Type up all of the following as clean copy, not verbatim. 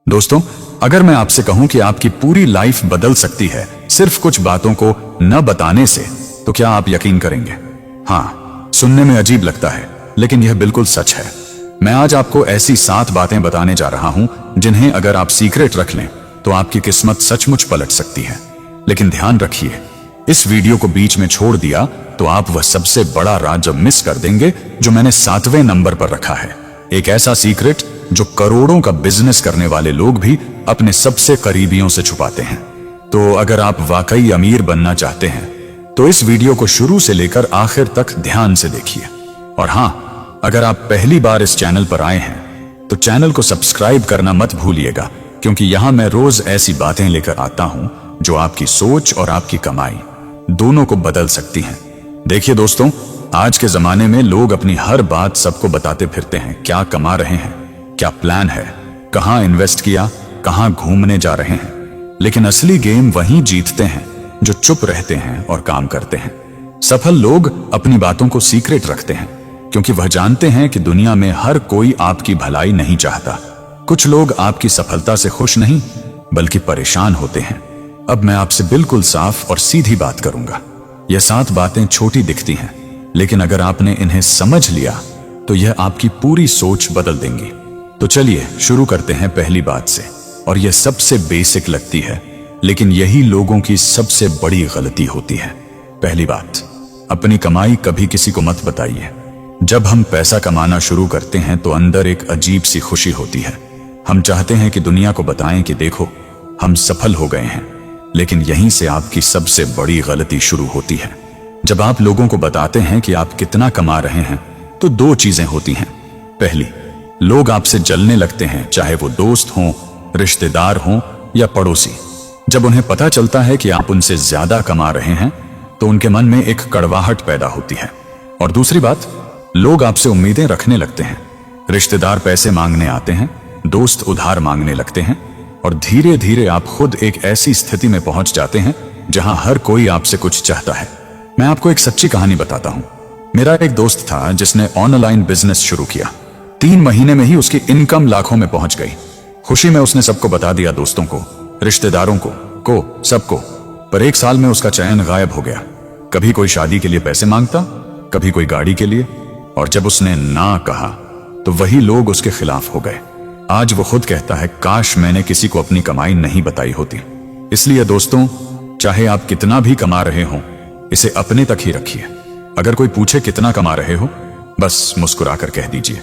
दोस्तों, अगर मैं आपसे कहूं कि आपकी पूरी लाइफ बदल सकती है सिर्फ कुछ बातों को न बताने से, तो क्या आप यकीन करेंगे? हाँ, सुनने में अजीब लगता है, लेकिन यह बिल्कुल सच है। मैं आज आपको ऐसी 7 बातें बताने जा रहा हूं जिन्हें अगर आप सीक्रेट रख लें तो आपकी किस्मत सचमुच पलट सकती है। लेकिन ध्यान रखिए, इस वीडियो को बीच में छोड़ दिया तो आप वह सबसे बड़ा राज मिस कर देंगे जो मैंने 7वें नंबर पर रखा है। एक ऐसा सीक्रेट जो करोड़ों का बिजनेस करने वाले लोग भी अपने सबसे करीबियों से छुपाते हैं। तो अगर आप वाकई अमीर बनना चाहते हैं तो इस वीडियो को शुरू से लेकर आखिर तक ध्यान से देखिए। और हाँ, अगर आप पहली बार इस चैनल पर आए हैं तो चैनल को सब्सक्राइब करना मत भूलिएगा, क्योंकि यहां मैं रोज ऐसी बातें लेकर आता हूं जो आपकी सोच और आपकी कमाई दोनों को बदल सकती हैं। देखिए दोस्तों, आज के जमाने में लोग अपनी हर बात सबको बताते फिरते हैं। क्या कमा रहे हैं, क्या प्लान है, कहां इन्वेस्ट किया, कहां घूमने जा रहे हैं। लेकिन असली गेम वहीं जीतते हैं जो चुप रहते हैं और काम करते हैं। सफल लोग अपनी बातों को सीक्रेट रखते हैं क्योंकि वह जानते हैं कि दुनिया में हर कोई आपकी भलाई नहीं चाहता। कुछ लोग आपकी सफलता से खुश नहीं बल्कि परेशान होते हैं। अब मैं आपसे बिल्कुल साफ और सीधी बात करूंगा। यह 7 बातें छोटी दिखती हैं, लेकिन अगर आपने इन्हें समझ लिया तो यह आपकी पूरी सोच बदल देंगी। तो चलिए शुरू करते हैं पहली बात से। और यह सबसे बेसिक लगती है, लेकिन यही लोगों की सबसे बड़ी गलती होती है। पहली बात, अपनी कमाई कभी किसी को मत बताइए। जब हम पैसा कमाना शुरू करते हैं तो अंदर एक अजीब सी खुशी होती है। हम चाहते हैं कि दुनिया को बताएं कि देखो, हम सफल हो गए हैं। लेकिन यहीं से आपकी सबसे बड़ी गलती शुरू होती है। जब आप लोगों को बताते हैं कि आप कितना कमा रहे हैं तो 2 चीजें होती हैं। पहली, लोग आपसे जलने लगते हैं, चाहे वो दोस्त हों, रिश्तेदार हों या पड़ोसी। जब उन्हें पता चलता है कि आप उनसे ज्यादा कमा रहे हैं तो उनके मन में एक कड़वाहट पैदा होती है। और दूसरी बात, लोग आपसे उम्मीदें रखने लगते हैं। रिश्तेदार पैसे मांगने आते हैं, दोस्त उधार मांगने लगते हैं, और धीरे धीरे आप खुद एक ऐसी स्थिति में पहुंच जाते हैं जहां हर कोई आपसे कुछ चाहता है। मैं आपको एक सच्ची कहानी बताता हूं। मेरा एक दोस्त था जिसने ऑनलाइन बिजनेस शुरू किया। 3 महीने में ही उसकी इनकम लाखों में पहुंच गई। खुशी में उसने सबको बता दिया, दोस्तों को, रिश्तेदारों को सबको। पर 1 साल में उसका चैन गायब हो गया। कभी कोई शादी के लिए पैसे मांगता, कभी कोई गाड़ी के लिए, और जब उसने ना कहा तो वही लोग उसके खिलाफ हो गए। आज वो खुद कहता है, काश मैंने किसी को अपनी कमाई नहीं बताई होती। इसलिए दोस्तों, चाहे आप कितना भी कमा रहे हो, इसे अपने तक ही रखिए। अगर कोई पूछे कितना कमा रहे हो, बस मुस्कुराकर कह दीजिए,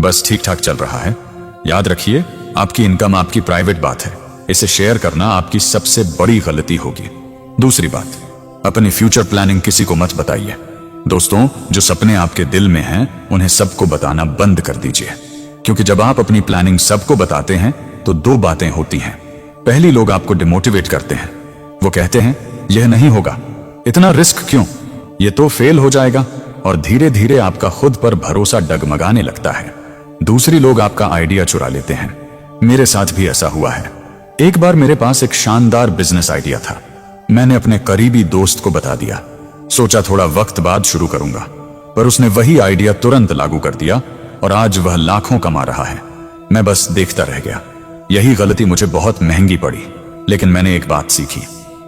बस ठीक ठाक चल रहा है। याद रखिए, आपकी इनकम आपकी प्राइवेट बात है। इसे शेयर करना आपकी सबसे बड़ी गलती होगी। दूसरी बात, अपनी फ्यूचर प्लानिंग किसी को मत बताइए। दोस्तों, जो सपने आपके दिल में हैं उन्हें सबको बताना बंद कर दीजिए, क्योंकि जब आप अपनी प्लानिंग सबको बताते हैं तो 2 बातें होती हैं। पहली, लोग आपको डिमोटिवेट करते हैं। वो कहते हैं, यह नहीं होगा, इतना रिस्क क्यों, ये तो फेल हो जाएगा, और धीरे धीरे आपका खुद पर भरोसा डगमगाने लगता है। दूसरी, लोग आपका आइडिया चुरा लेते हैं। मेरे साथ भी ऐसा हुआ है। एक बार मेरे पास एक शानदार बिजनेस आइडिया था। मैंने अपने करीबी दोस्त को बता दिया। सोचा थोड़ा वक्त बाद शुरू करूंगा, पर उसने वही आइडिया तुरंत लागू कर दिया और आज वह लाखों कमा रहा है। मैं बस देखता रह गया। यही गलती मुझे बहुत महंगी पड़ी, लेकिन मैंने एक बात सीखी,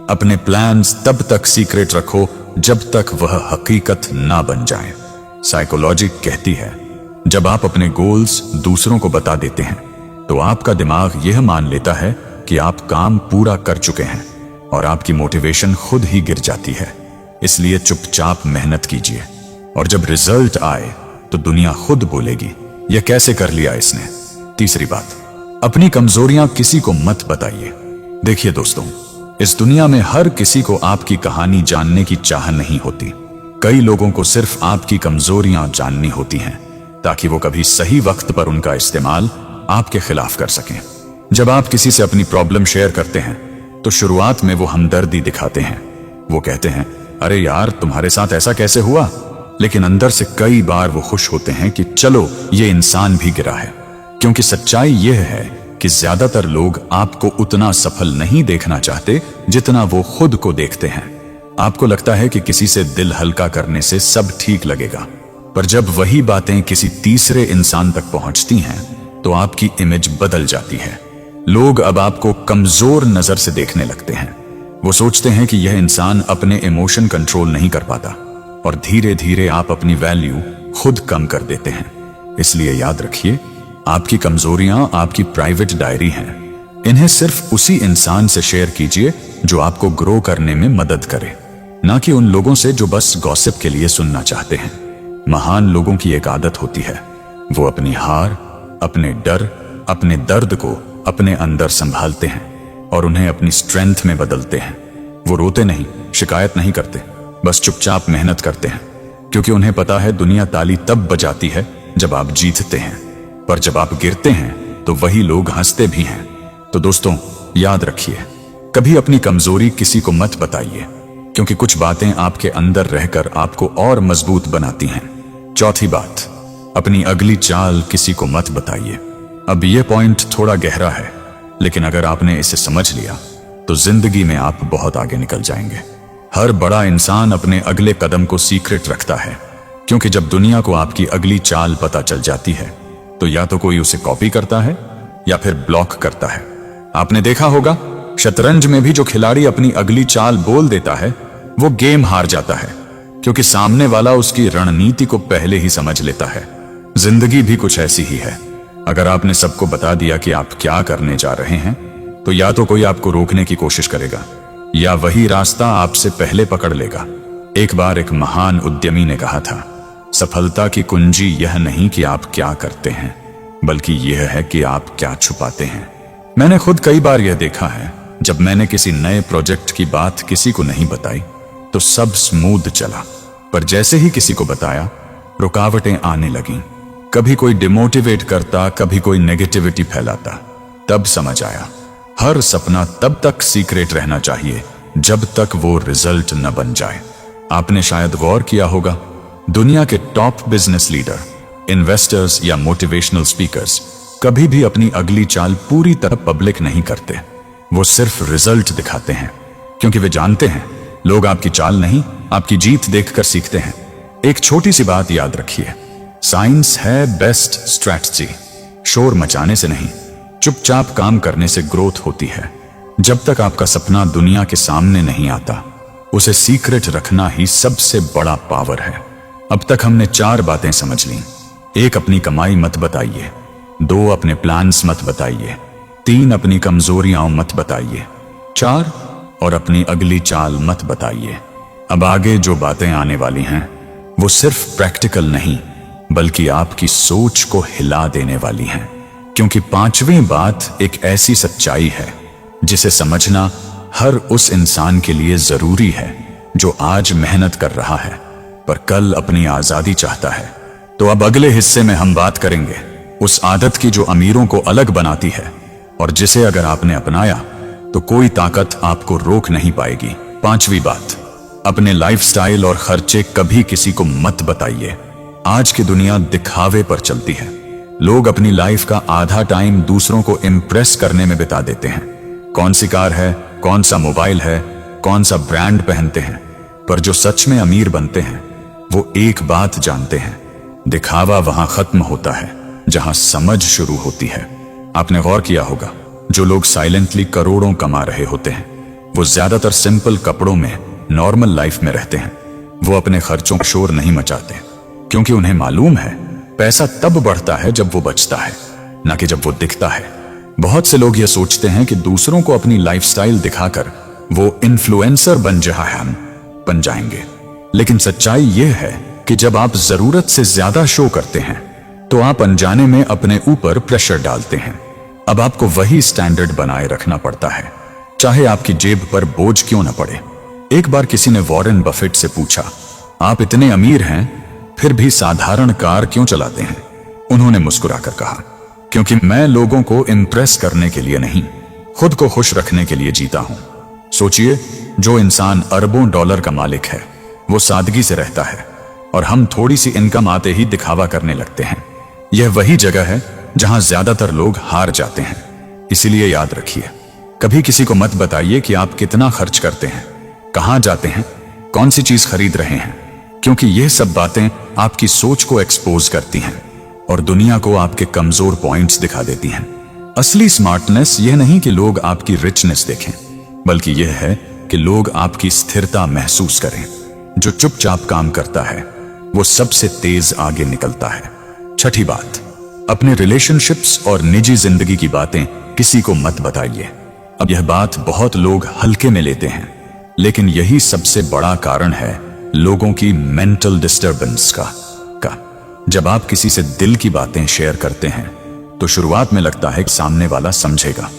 अपने प्लान्स तब तक सीक्रेट रखो जब तक वह हकीकत ना बन जाए। साइकोलॉजी कहती है, जब आप अपने गोल्स दूसरों को बता देते हैं तो आपका दिमाग यह मान लेता है कि आप काम पूरा कर चुके हैं और आपकी मोटिवेशन खुद ही गिर जाती है। इसलिए चुपचाप मेहनत कीजिए, और जब रिजल्ट आए तो दुनिया खुद बोलेगी, यह कैसे कर लिया इसने। तीसरी बात, अपनी कमजोरियां किसी को मत बताइए। देखिए दोस्तों, इस दुनिया में हर किसी को आपकी कहानी जानने की चाह नहीं होती। कई लोगों को सिर्फ आपकी कमजोरियां जाननी होती हैं ताकि वो कभी सही वक्त पर उनका इस्तेमाल आपके खिलाफ कर सकें। जब आप किसी से अपनी प्रॉब्लम शेयर करते हैं तो शुरुआत में वो हमदर्दी दिखाते हैं। वो कहते हैं, अरे यार, तुम्हारे साथ ऐसा कैसे हुआ। लेकिन अंदर से कई बार वो खुश होते हैं कि चलो, ये इंसान भी गिरा है। क्योंकि सच्चाई यह है कि ज्यादातर लोग आपको उतना सफल नहीं देखना चाहते जितना वो खुद को देखते हैं। आपको लगता है कि किसी से दिल हल्का करने से सब ठीक लगेगा, पर जब वही बातें किसी तीसरे इंसान तक पहुंचती हैं तो आपकी इमेज बदल जाती है। लोग अब आपको कमजोर नजर से देखने लगते हैं। वो सोचते हैं कि यह इंसान अपने इमोशन कंट्रोल नहीं कर पाता, और धीरे धीरे आप अपनी वैल्यू खुद कम कर देते हैं। इसलिए याद रखिए, आपकी कमजोरियां आपकी प्राइवेट डायरी हैं। इन्हें सिर्फ उसी इंसान से शेयर कीजिए जो आपको ग्रो करने में मदद करे, ना कि उन लोगों से जो बस गॉसिप के लिए सुनना चाहते हैं। महान लोगों की एक आदत होती है, वो अपनी हार, अपने डर, अपने दर्द को अपने अंदर संभालते हैं और उन्हें अपनी स्ट्रेंथ में बदलते हैं। वो रोते नहीं, शिकायत नहीं करते, बस चुपचाप मेहनत करते हैं, क्योंकि उन्हें पता है दुनिया ताली तब बजाती है जब आप जीतते हैं, पर जब आप गिरते हैं तो वही लोग हंसते भी हैं। तो दोस्तों, याद रखिए, कभी अपनी कमजोरी किसी को मत बताइए, क्योंकि कुछ बातें आपके अंदर रहकर आपको और मजबूत बनाती हैं। चौथी बात, अपनी अगली चाल किसी को मत बताइए। अब यह पॉइंट थोड़ा गहरा है, लेकिन अगर आपने इसे समझ लिया तो जिंदगी में आप बहुत आगे निकल जाएंगे। हर बड़ा इंसान अपने अगले कदम को सीक्रेट रखता है, क्योंकि जब दुनिया को आपकी अगली चाल पता चल जाती है तो या तो कोई उसे कॉपी करता है या फिर ब्लॉक करता है। आपने देखा होगा, शतरंज में भी जो खिलाड़ी अपनी अगली चाल बोल देता है वो गेम हार जाता है, क्योंकि सामने वाला उसकी रणनीति को पहले ही समझ लेता है। जिंदगी भी कुछ ऐसी ही है। अगर आपने सबको बता दिया कि आप क्या करने जा रहे हैं, तो या तो कोई आपको रोकने की कोशिश करेगा या वही रास्ता आपसे पहले पकड़ लेगा। एक बार एक महान उद्यमी ने कहा था, सफलता की कुंजी यह नहीं कि आप क्या करते हैं, बल्कि यह है कि आप क्या छुपाते हैं। मैंने खुद कई बार यह देखा है, जब मैंने किसी नए प्रोजेक्ट की बात किसी को नहीं बताई तो सब स्मूथ चला, पर जैसे ही किसी को बताया रुकावटें आने लगीं। कभी कोई डिमोटिवेट करता, कभी कोई नेगेटिविटी फैलाता। तब समझ आया, हर सपना तब तक सीक्रेट रहना चाहिए जब तक वो रिजल्ट न बन जाए। आपने शायद गौर किया होगा, दुनिया के टॉप बिजनेस लीडर, इन्वेस्टर्स या मोटिवेशनल स्पीकर्स कभी भी अपनी अगली चाल पूरी तरह पब्लिक नहीं करते। वो सिर्फ रिजल्ट दिखाते हैं, क्योंकि वे जानते हैं लोग आपकी चाल नहीं, आपकी जीत देखकर सीखते हैं। एक छोटी सी बात याद रखिए, साइंस है बेस्ट स्ट्रैटेजी। शोर मचाने से नहीं, चुपचाप काम करने से ग्रोथ होती है। जब तक आपका सपना दुनिया के सामने नहीं आता, उसे सीक्रेट रखना ही सबसे बड़ा पावर है। अब तक हमने 4 बातें समझ ली। 1, अपनी कमाई मत बताइए। 2, अपने प्लान्स मत बताइए। 3, अपनी कमजोरियां मत बताइए। 4, और अपनी अगली चाल मत बताइए। अब आगे जो बातें आने वाली हैं वो सिर्फ प्रैक्टिकल नहीं, बल्कि आपकी सोच को हिला देने वाली हैं, क्योंकि 5वीं बात एक ऐसी सच्चाई है जिसे समझना हर उस इंसान के लिए जरूरी है जो आज मेहनत कर रहा है पर कल अपनी आजादी चाहता है। तो अब अगले हिस्से में हम बात करेंगे उस आदत की जो अमीरों को अलग बनाती है और जिसे अगर आपने अपनाया तो कोई ताकत आपको रोक नहीं पाएगी। 5वीं बात, अपने लाइफस्टाइल और खर्चे कभी किसी को मत बताइए। आज की दुनिया दिखावे पर चलती है। लोग अपनी लाइफ का आधा टाइम दूसरों को इम्प्रेस करने में बिता देते हैं। कौन सी कार है, कौन सा मोबाइल है, कौन सा ब्रांड पहनते हैं, पर जो सच में अमीर बनते हैं वो एक बात जानते हैं, दिखावा वहां खत्म होता है जहां समझ शुरू होती है। आपने गौर किया होगा, जो लोग साइलेंटली करोड़ों कमा रहे होते हैं वो ज्यादातर सिंपल कपड़ों में नॉर्मल लाइफ में रहते हैं। वो अपने खर्चों का शोर नहीं मचाते, क्योंकि उन्हें मालूम है पैसा तब बढ़ता है जब वो बचता है, ना कि जब वो दिखता है। बहुत से लोग ये सोचते हैं कि दूसरों को अपनी लाइफस्टाइल दिखाकर वो इन्फ्लुएंसर बन जाएंगे, लेकिन सच्चाई यह है कि जब आप जरूरत से ज्यादा शो करते हैं तो आप अनजाने में अपने ऊपर प्रेशर डालते हैं। अब आपको वही स्टैंडर्ड बनाए रखना पड़ता है, चाहे आपकी जेब पर बोझ क्यों न पड़े। एक बार किसी ने वॉरेन बफेट से पूछा, आप इतने अमीर हैं फिर भी साधारण कार क्यों चलाते हैं? उन्होंने मुस्कुराकर कहा, क्योंकि मैं लोगों को इम्प्रेस करने के लिए नहीं, खुद को खुश रखने के लिए जीता हूं। सोचिए, जो इंसान अरबों डॉलर का मालिक है वो सादगी से रहता है, और हम थोड़ी सी इनकम आते ही दिखावा करने लगते हैं। यह वही जगह है जहां ज्यादातर लोग हार जाते हैं। इसीलिए याद रखिए, कभी किसी को मत बताइए कि आप कितना खर्च करते हैं, कहां जाते हैं, कौन सी चीज खरीद रहे हैं, क्योंकि यह सब बातें आपकी सोच को एक्सपोज करती हैं और दुनिया को आपके कमजोर पॉइंट्स दिखा देती हैं। असली स्मार्टनेस यह नहीं कि लोग आपकी रिचनेस देखें, बल्कि यह है कि लोग आपकी स्थिरता महसूस करें। जो चुपचाप काम करता है वो सबसे तेज आगे निकलता है। छठी बात, अपने रिलेशनशिप्स और निजी जिंदगी की बातें किसी को मत बताइए। अब यह बात बहुत लोग हल्के में लेते हैं, लेकिन यही सबसे बड़ा कारण है लोगों की मेंटल डिस्टरबेंस का। जब आप किसी से दिल की बातें शेयर करते हैं तो शुरुआत में लगता है कि सामने वाला समझेगा,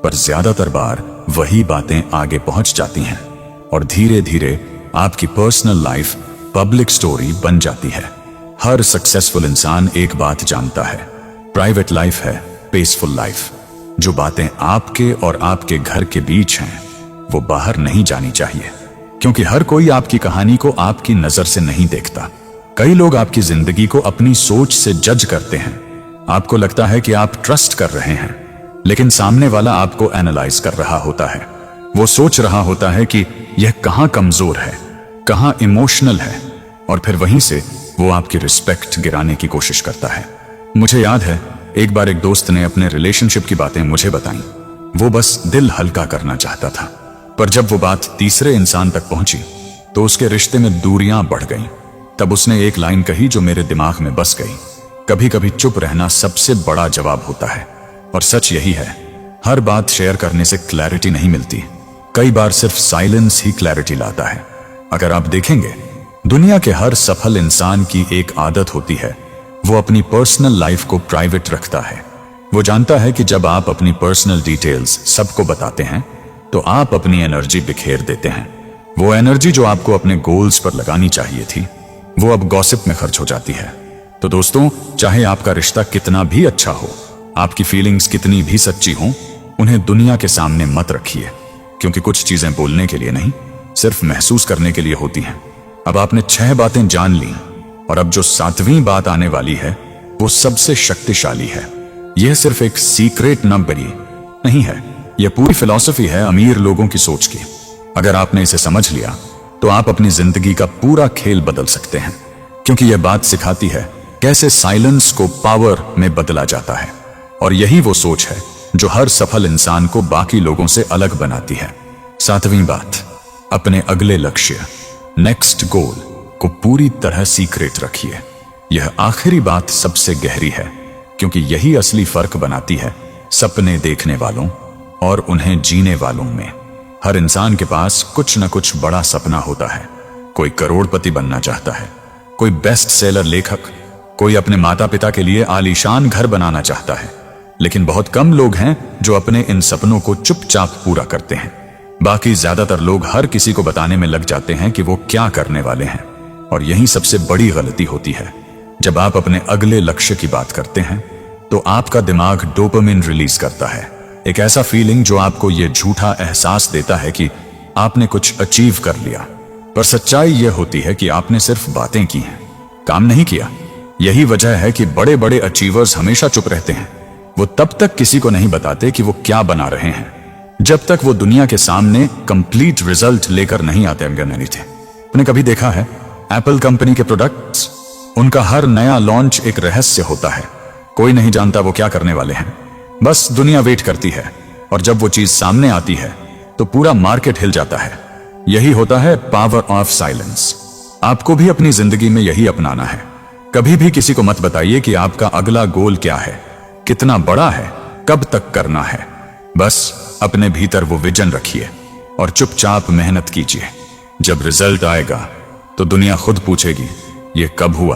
पर ज्यादातर बार वही बातें आगे पहुंच जाती हैं और धीरे धीरे आपकी पर्सनल लाइफ पब्लिक स्टोरी बन जाती है। हर सक्सेसफुल इंसान एक बात जानता है, प्राइवेट लाइफ है पीसफुल लाइफ। जो बातें आपके और आपके घर के बीच हैं वो बाहर नहीं जानी चाहिए, क्योंकि हर कोई आपकी कहानी को आपकी नजर से नहीं देखता। कई लोग आपकी जिंदगी को अपनी सोच से जज करते हैं। आपको लगता है कि आप ट्रस्ट कर रहे हैं, लेकिन सामने वाला आपको एनालाइज कर रहा होता है। वो सोच रहा होता है कि यह कहां कमजोर है, कहां इमोशनल है, और फिर वहीं से वो आपकी रिस्पेक्ट गिराने की कोशिश करता है। मुझे याद है एक बार एक दोस्त ने अपने रिलेशनशिप की बातें मुझे बताई। वो बस दिल हल्का करना चाहता था, पर जब वो बात तीसरे इंसान तक पहुंची तो उसके रिश्ते में दूरियां बढ़ गईं। तब उसने एक लाइन कही जो मेरे दिमाग में बस गई, कभी कभी चुप रहना सबसे बड़ा जवाब होता है। और सच यही है, हर बात शेयर करने से क्लैरिटी नहीं मिलती, कई बार सिर्फ साइलेंस ही क्लैरिटी लाता है। अगर आप देखेंगे, दुनिया के हर सफल इंसान की एक आदत होती है, वो अपनी पर्सनल लाइफ को प्राइवेट रखता है। वो जानता है कि जब आप अपनी पर्सनल डिटेल्स सबको बताते हैं तो आप अपनी एनर्जी बिखेर देते हैं। वो एनर्जी जो आपको अपने गोल्स पर लगानी चाहिए थी, वो अब गॉसिप में खर्च हो जाती है। तो दोस्तों, चाहे आपका रिश्ता कितना भी अच्छा हो, आपकी फीलिंग्स कितनी भी सच्ची हों, उन्हें दुनिया के सामने मत रखिए, क्योंकि कुछ चीजें बोलने के लिए नहीं, सिर्फ महसूस करने के लिए होती हैं। अब आपने 6 बातें जान ली, और अब जो 7वीं बात आने वाली है वो सबसे शक्तिशाली है। यह सिर्फ एक सीक्रेट नंबर नहीं है, यह पूरी फिलॉसफी है अमीर लोगों की सोच की। अगर आपने इसे समझ लिया तो आप अपनी जिंदगी का पूरा खेल बदल सकते हैं, क्योंकि यह बात सिखाती है कैसे साइलेंस को पावर में बदला जाता है। और यही वो सोच है जो हर सफल इंसान को बाकी लोगों से अलग बनाती है। 7वीं बात, अपने अगले लक्ष्य नेक्स्ट गोल को पूरी तरह सीक्रेट रखिए। यह आखिरी बात सबसे गहरी है, क्योंकि यही असली फर्क बनाती है सपने देखने वालों और उन्हें जीने वालों में। हर इंसान के पास कुछ न कुछ बड़ा सपना होता है। कोई करोड़पति बनना चाहता है, कोई बेस्ट सेलर लेखक, कोई अपने माता पिता के लिए आलीशान घर बनाना चाहता है। लेकिन बहुत कम लोग हैं जो अपने इन सपनों को चुपचाप पूरा करते हैं। बाकी ज्यादातर लोग हर किसी को बताने में लग जाते हैं कि वो क्या करने वाले हैं, और यही सबसे बड़ी गलती होती है। जब आप अपने अगले लक्ष्य की बात करते हैं तो आपका दिमाग डोपामिन रिलीज करता है, एक ऐसा फीलिंग जो आपको यह झूठा एहसास देता है कि आपने कुछ अचीव कर लिया। पर सच्चाई यह होती है कि आपने सिर्फ बातें की हैं, काम नहीं किया। यही वजह है कि बड़े बड़े अचीवर्स हमेशा चुप रहते हैं। वो तब तक किसी को नहीं बताते कि वो क्या बना रहे हैं, जब तक वो दुनिया के सामने कंप्लीट रिजल्ट लेकर नहीं आते। आपने कभी देखा है एप्पल कंपनी के प्रोडक्ट्स, उनका हर नया लॉन्च एक रहस्य होता है। कोई नहीं जानता वो क्या करने वाले हैं, बस दुनिया वेट करती है, और जब वो चीज सामने आती है तो पूरा मार्केट हिल जाता है। यही होता है पावर ऑफ साइलेंस। आपको भी अपनी जिंदगी में यही अपनाना है। कभी भी किसी को मत बताइए कि आपका अगला गोल क्या है, कितना बड़ा है, कब तक करना है। बस अपने भीतर वो विजन रखिए और चुपचाप मेहनत कीजिए। जब रिजल्ट आएगा तो दुनिया खुद पूछेगी ये कब हुआ,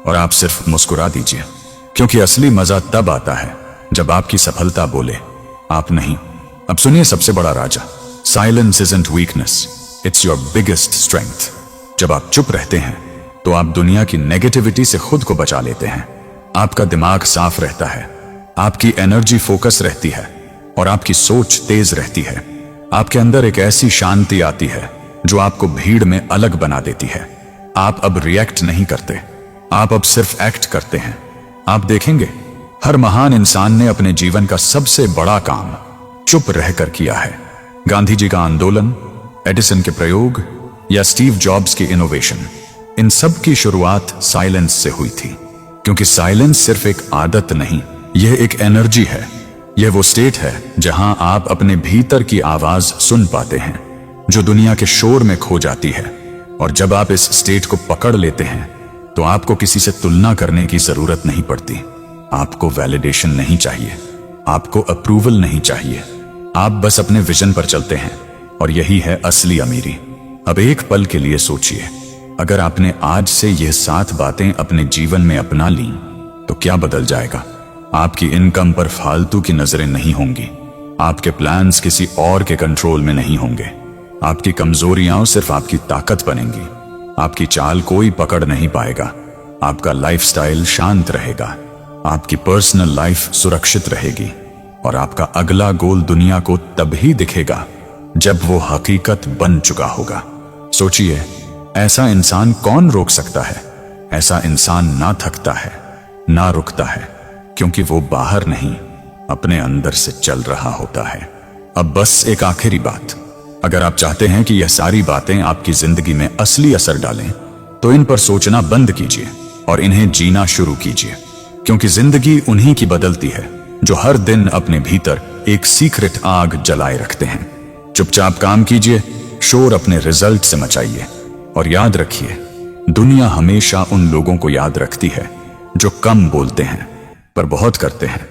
और आप सिर्फ मुस्कुरा दीजिए, क्योंकि असली मजा तब आता है जब आपकी सफलता बोले, आप नहीं। अब सुनिए सबसे बड़ा राजा, silence isn't weakness, it's your biggest strength. जब आप चुप रहते हैं तो आप दुनिया की नेगेटिविटी से खुद को बचा लेते हैं। आपका दिमाग साफ रहता है, आपकी एनर्जी फोकस रहती है, और आपकी सोच तेज रहती है। आपके अंदर एक ऐसी शांति आती है जो आपको भीड़ में अलग बना देती है। आप अब रिएक्ट नहीं करते, आप अब सिर्फ एक्ट करते हैं। आप देखेंगे हर महान इंसान ने अपने जीवन का सबसे बड़ा काम चुप रहकर किया है। गांधी जी का आंदोलन, एडिसन के प्रयोग या स्टीव जॉब्स की इनोवेशन, इन सब की शुरुआत साइलेंस से हुई थी। क्योंकि साइलेंस सिर्फ एक आदत नहीं, यह एक एनर्जी है। यह वो स्टेट है जहां आप अपने भीतर की आवाज सुन पाते हैं, जो दुनिया के शोर में खो जाती है। और जब आप इस स्टेट को पकड़ लेते हैं तो आपको किसी से तुलना करने की जरूरत नहीं पड़ती। आपको वैलिडेशन नहीं चाहिए, आपको अप्रूवल नहीं चाहिए। आप बस अपने विजन पर चलते हैं और यही है असली अमीरी। अब एक पल के लिए सोचिए, अगर आपने आज से यह 7 बातें अपने जीवन में अपना ली तो क्या बदल जाएगा? आपकी इनकम पर फालतू की नजरें नहीं होंगी, आपके प्लान्स किसी और के कंट्रोल में नहीं होंगे, आपकी कमजोरियां सिर्फ आपकी ताकत बनेंगी, आपकी चाल कोई पकड़ नहीं पाएगा, आपका लाइफस्टाइल शांत रहेगा, आपकी पर्सनल लाइफ सुरक्षित रहेगी और आपका अगला गोल दुनिया को तभी दिखेगा जब वो हकीकत बन चुका होगा। सोचिए, ऐसा इंसान कौन रोक सकता है? ऐसा इंसान ना थकता है, ना रुकता है, क्योंकि वो बाहर नहीं, अपने अंदर से चल रहा होता है। अब बस एक आखिरी बात, अगर आप चाहते हैं कि यह सारी बातें आपकी जिंदगी में असली असर डालें, तो इन पर सोचना बंद कीजिए और इन्हें जीना शुरू कीजिए, क्योंकि जिंदगी उन्हीं की बदलती है जो हर दिन अपने भीतर एक सीक्रेट आग जलाए रखते हैं। चुपचाप काम कीजिए, शोर अपने रिजल्ट से मचाइए और याद रखिए, दुनिया हमेशा उन लोगों को याद रखती है जो कम बोलते हैं पर बहुत करते हैं।